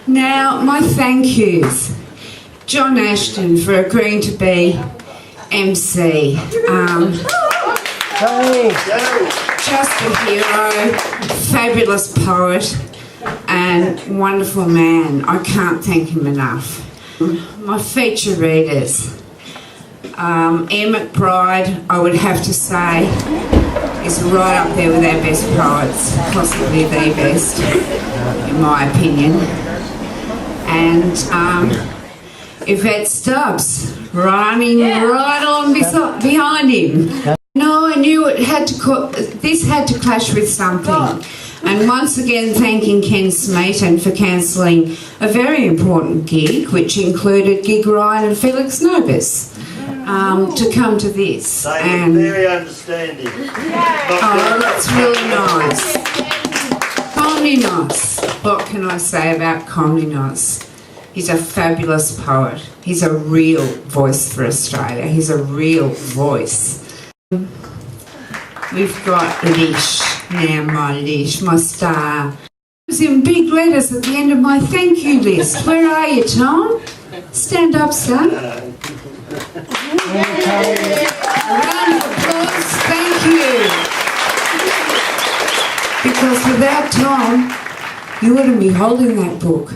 Now, my thank yous. John Ashton for agreeing to be MC. Just a hero, fabulous poet, and wonderful man. I can't thank him enough. My feature readers. Ian McBride, I would have to say, is right up there with our best poets, possibly the best, in my opinion. And Yvette Stubbs, running right along behind him. No, I knew this had to clash with something. And once again, thanking Ken Smeaton for cancelling a very important gig, which included Gig Ryan and Felix Nobis, to come to this. They were very understanding. Oh, that's really nice. Comedy Nice. What can I say about Comedy Nice? He's a fabulous poet. He's a real voice for Australia. He's a real voice. We've got Lish. Now my Lish, my star. It was in big letters at the end of my thank you list. Where are you, Tom? Stand up, son. A round of applause. Thank you. Because without Tom, you wouldn't be holding that book.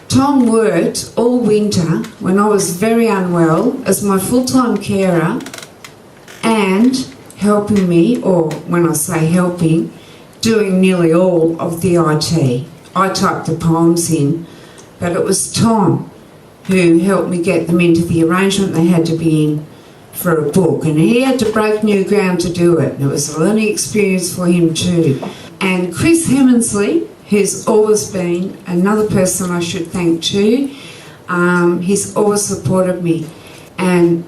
Tom worked all winter when I was very unwell as my full-time carer and helping me, or when I say helping, doing nearly all of the IT. I typed the poems in, but it was Tom who helped me get them into the arrangement they had to be in for a book, and he had to break new ground to do it, and it was a learning experience for him too. And Chris Hemmensley, who's always been another person I should thank too, he's always supported me. And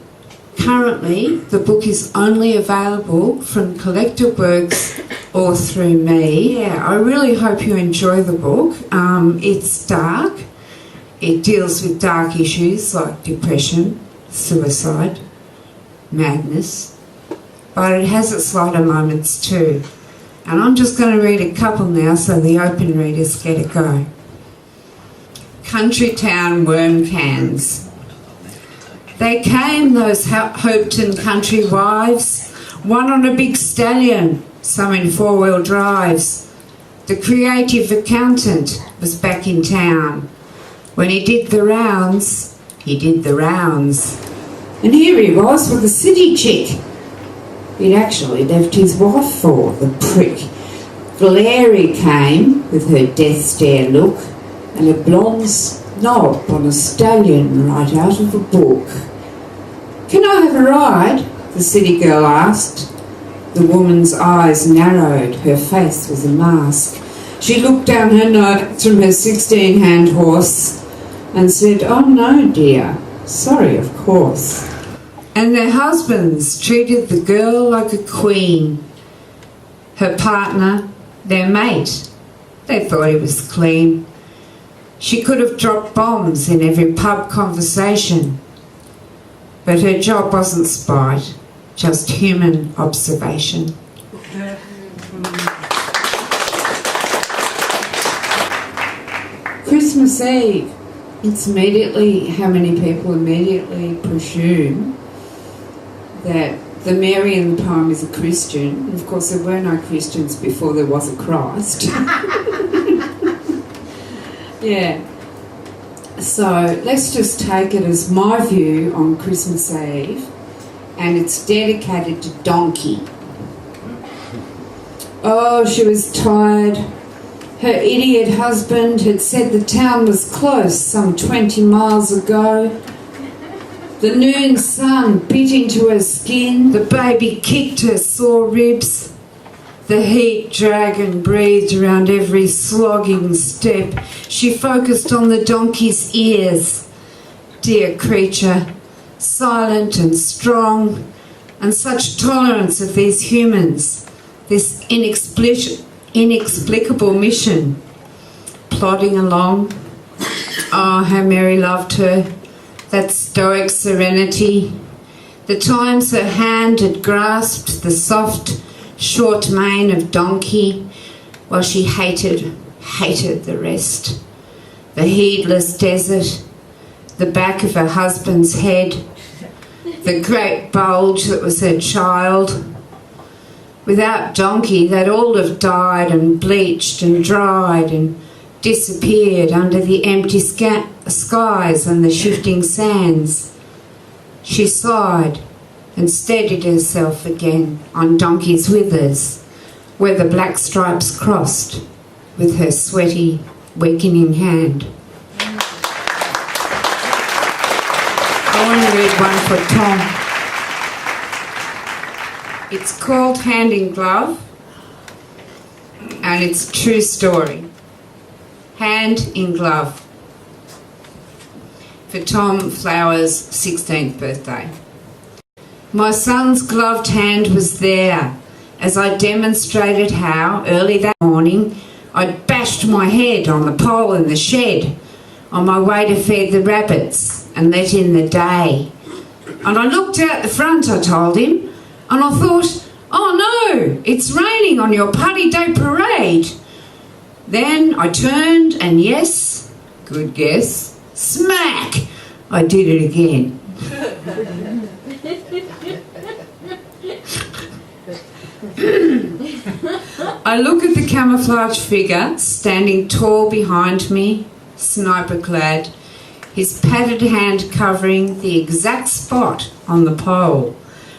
currently, the book is only available from Collective Works or through me. Yeah, I really hope you enjoy the book. It's dark. It deals with dark issues like depression, suicide, madness, but it has its lighter moments too. And I'm just going to read a couple now so the open readers get a go. Country Town Worm Cans. They came, those Hopeton country wives, one on a big stallion, some in four-wheel drives. The creative accountant was back in town. When he did the rounds, he did the rounds. And here he was with a city chick he'd actually left his wife for, the prick. Glary came with her death stare look and a blonde snob on a stallion right out of a book. "Can I have a ride?" the city girl asked. The woman's eyes narrowed, her face was a mask. She looked down her notes from her 16-hand horse and said, "Oh no, dear, sorry, of course." And their husbands treated the girl like a queen. Her partner, their mate, they thought he was clean. She could have dropped bombs in every pub conversation. But her job wasn't spite, just human observation. Christmas Eve. It's immediately, how many people immediately presume that the Mary in the poem is a Christian. And of course, there were no Christians before there was a Christ. Yeah. So let's just take it as my view on Christmas Eve, and it's dedicated to Donkey. Oh, she was tired. Her idiot husband had said the town was close some 20 miles ago. The noon sun bit into her skin. The baby kicked her sore ribs. The heat dragon breathed around every slogging step. She focused on the donkey's ears. Dear creature, silent and strong, and such tolerance of these humans, this inexplicable mission. Plodding along. Oh, how Mary loved her. That stoic serenity. The times her hand had grasped the soft, short mane of Donkey, while she hated the rest. the heedless desert, the back of her husband's head, the great bulge that was her child. Without Donkey, they'd all have died and bleached and dried and disappeared under the empty skies and the shifting sands. She sighed and steadied herself again on Donkey's withers, where the black stripes crossed, with her sweaty, weakening hand. I want to read one for Tom. It's called Hand in Glove, and it's a true story. Hand in Glove. For Tom Flower's 16th birthday. My son's gloved hand was there as I demonstrated how, early that morning, I'd bashed my head on the pole in the shed on my way to feed the rabbits and let in the day. And I looked out the front, I told him, and I thought, oh no, it's raining on your Paddy Day parade. Then I turned and yes, good guess, smack, I did it again. I look at the camouflage figure standing tall behind me, sniper-clad, his padded hand covering the exact spot on the pole.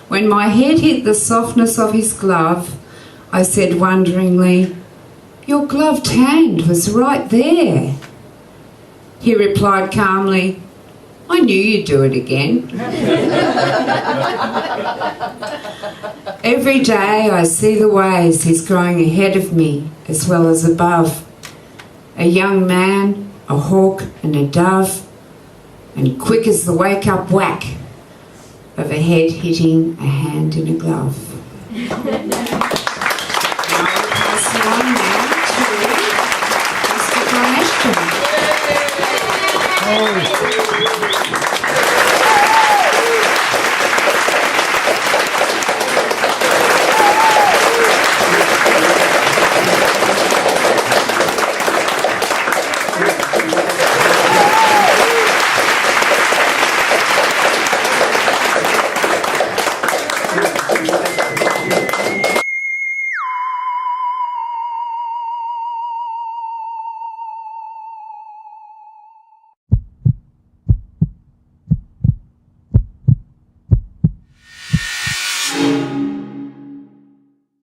When my head hit the softness of his glove, I said wonderingly, "Your gloved hand was right there." He replied calmly, "I knew you'd do it again." Every day I see the ways he's growing ahead of me as well as above. A young man, a hawk and a dove, and quick as the wake-up whack of a head hitting a hand in a glove.